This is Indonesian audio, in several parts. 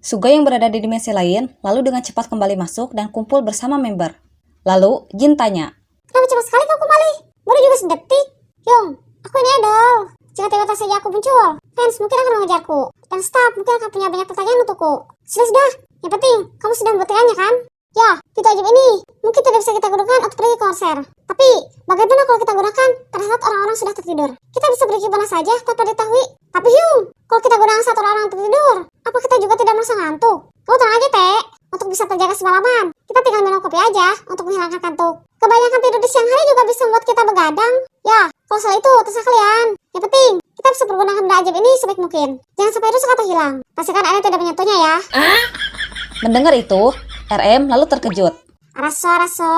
Suga yang berada di dimensi lain lalu dengan cepat kembali masuk dan kumpul bersama member. Lalu Jin tanya, "Kenapa cepat sekali kau kembali? Baru juga sedetik." "Hyung, aku ini idol. Jika tiba-tiba saja aku muncul, fans mungkin akan mengejarku. Dan staff mungkin akan punya banyak pertanyaan untukku. Sudah. Yang penting, kamu sudah membuatnya kan? Ya, fitur ajaib ini mungkin tidak bisa kita gunakan untuk pergi ke konser. Tapi, bagaimana kalau kita gunakan pada saat orang-orang sudah tertidur? Kita bisa pergi kemana saja tanpa diketahui. Tapi Hyung, kalau kita gunakan saat orang-orang tertidur, apa kita juga tidak merasa ngantuk? Kamu tenang aja, Teh. Untuk bisa terjaga semalaman, kita tinggal minum kopi aja untuk menghilangkan kantuk. Kebanyakan tidur di siang hari juga bisa membuat kita begadang. Ya, kalau soal itu terserah kalian. Yang penting, kita bisa menggunakan benda ajaib ini sebaik mungkin. Jangan sampai rusak atau hilang. Pastikan Anda tidak menyentuhnya ya. Mendengar itu, RM lalu terkejut. Raso.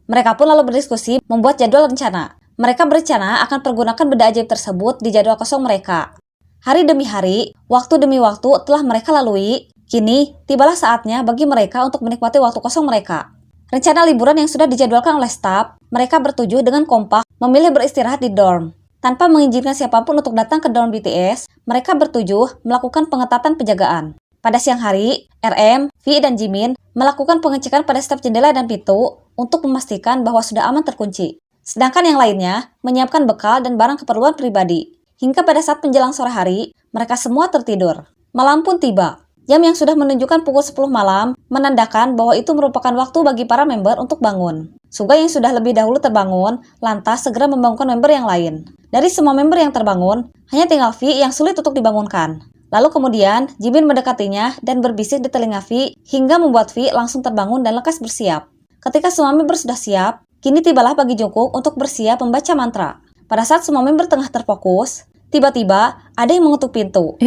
Mereka pun lalu berdiskusi membuat jadwal rencana. Mereka berencana akan pergunakan benda ajaib tersebut di jadwal kosong mereka. Hari demi hari, waktu demi waktu telah mereka lalui. Kini, tibalah saatnya bagi mereka untuk menikmati waktu kosong mereka. Rencana liburan yang sudah dijadwalkan oleh staf, mereka bertujuh dengan kompak memilih beristirahat di dorm. Tanpa mengizinkan siapapun untuk datang ke dorm BTS, mereka bertujuh melakukan pengetatan penjagaan. Pada siang hari, RM, V, dan Jimin melakukan pengecekan pada setiap jendela dan pintu untuk memastikan bahwa sudah aman terkunci. Sedangkan yang lainnya menyiapkan bekal dan barang keperluan pribadi. Hingga pada saat menjelang sore hari, mereka semua tertidur. Malam pun tiba. Jam yang sudah menunjukkan pukul 10 malam menandakan bahwa itu merupakan waktu bagi para member untuk bangun. Suga yang sudah lebih dahulu terbangun, lantas segera membangunkan member yang lain. Dari semua member yang terbangun, hanya tinggal V yang sulit untuk dibangunkan. Lalu kemudian, Jimin mendekatinya dan berbisik di telinga V hingga membuat V langsung terbangun dan lekas bersiap. Ketika semua member sudah siap, kini tibalah bagi Jungkook untuk bersiap membaca mantra. Pada saat semua member tengah terfokus, tiba-tiba ada yang mengetuk pintu.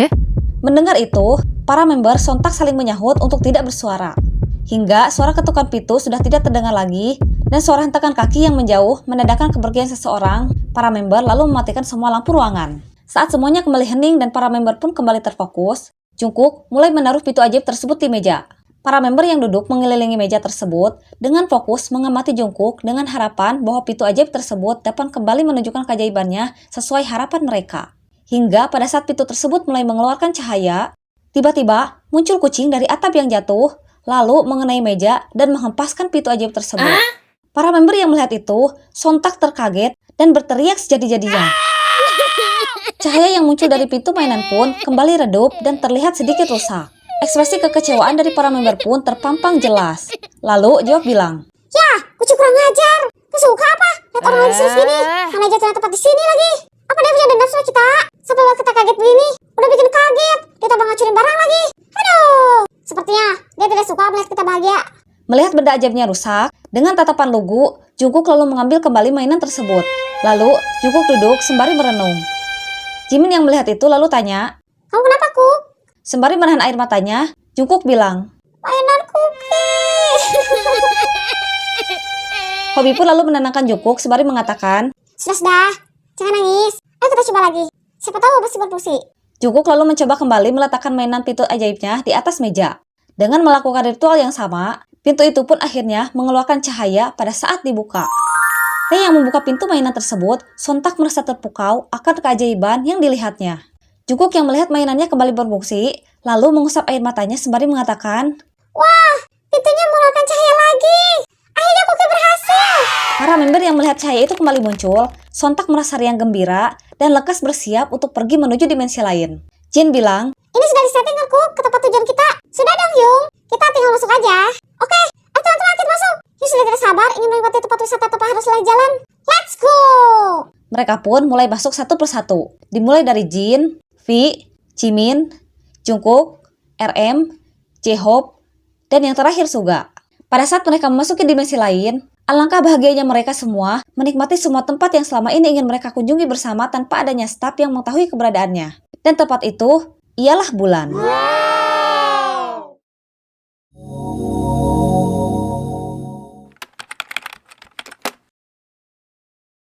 Mendengar itu, para member sontak saling menyahut untuk tidak bersuara. Hingga suara ketukan pintu sudah tidak terdengar lagi, dan suara hentakan kaki yang menjauh menandakan kepergian seseorang. Para member lalu mematikan semua lampu ruangan. Saat semuanya kembali hening dan para member pun kembali terfokus, Jungkook mulai menaruh pintu ajaib tersebut di meja. Para member yang duduk mengelilingi meja tersebut dengan fokus mengamati Jungkook dengan harapan bahwa pintu ajaib tersebut dapat kembali menunjukkan keajaibannya sesuai harapan mereka. Hingga pada saat pintu tersebut mulai mengeluarkan cahaya, tiba-tiba muncul kucing dari atap yang jatuh, lalu mengenai meja dan menghempaskan pintu ajaib tersebut. Para member yang melihat itu sontak terkaget dan berteriak sejadi-jadinya. Cahaya yang muncul dari pintu mainan pun kembali redup dan terlihat sedikit rusak. Ekspresi kekecewaan dari para member pun terpampang jelas. Lalu Jawab bilang, "Ya, kucing kurang ngajar. Kau suka apa? Lihat orang lain serius gini. Mana jatuhnya tepat di sini lagi. Apa dia punya dendam sama kita? Sampai waktu kita kaget begini. Udah bikin kaget. Dia tambah ngacurin barang lagi. Aduh. Sepertinya dia tidak suka melihat kita bahagia." Melihat benda ajaibnya rusak, dengan tatapan lugu, Jungkook lalu mengambil kembali mainan tersebut. Lalu Jungkook duduk sembari merenung. Jimin yang melihat itu lalu tanya, "Kamu kenapa, Ku?" Sembari menahan air matanya, Jungkook bilang, "Mainan cookies." Hobi pun lalu menenangkan Jungkook sembari mengatakan, Sudah. Jangan nangis. Ayo kita coba lagi. Siapa tahu masih berfungsi. Jungkook lalu mencoba kembali meletakkan mainan pintu ajaibnya di atas meja. Dengan melakukan ritual yang sama, pintu itu pun akhirnya mengeluarkan cahaya pada saat dibuka. Tae yang membuka pintu mainan tersebut sontak merasa terpukau akan keajaiban yang dilihatnya. Jungkook yang melihat mainannya kembali berfungsi, lalu mengusap air matanya sembari mengatakan, "Wah, pintunya mengeluarkan cahaya lagi. Akhirnya cookie berhasil." Para member yang melihat cahaya itu kembali muncul, sontak merasa riang gembira dan lekas bersiap untuk pergi menuju dimensi lain. Jin bilang, "Ini sudah disetting kan, Ku, ke tempat tujuan kita. Sudah dong, Hyung. Kita tinggal masuk aja." "Oke, ayo teman-teman kita masuk. Hyung sudah tidak sabar ingin menikmati tempat wisata tanpa harus lari jalan. Let's go." Mereka pun mulai masuk satu persatu. Dimulai dari Jin, V, Jimin, Jungkook, RM, J-Hope, dan yang terakhir Suga. Pada saat mereka memasuki dimensi lain, alangkah bahagianya mereka semua menikmati semua tempat yang selama ini ingin mereka kunjungi bersama tanpa adanya staf yang mengetahui keberadaannya. Dan tempat itu ialah bulan.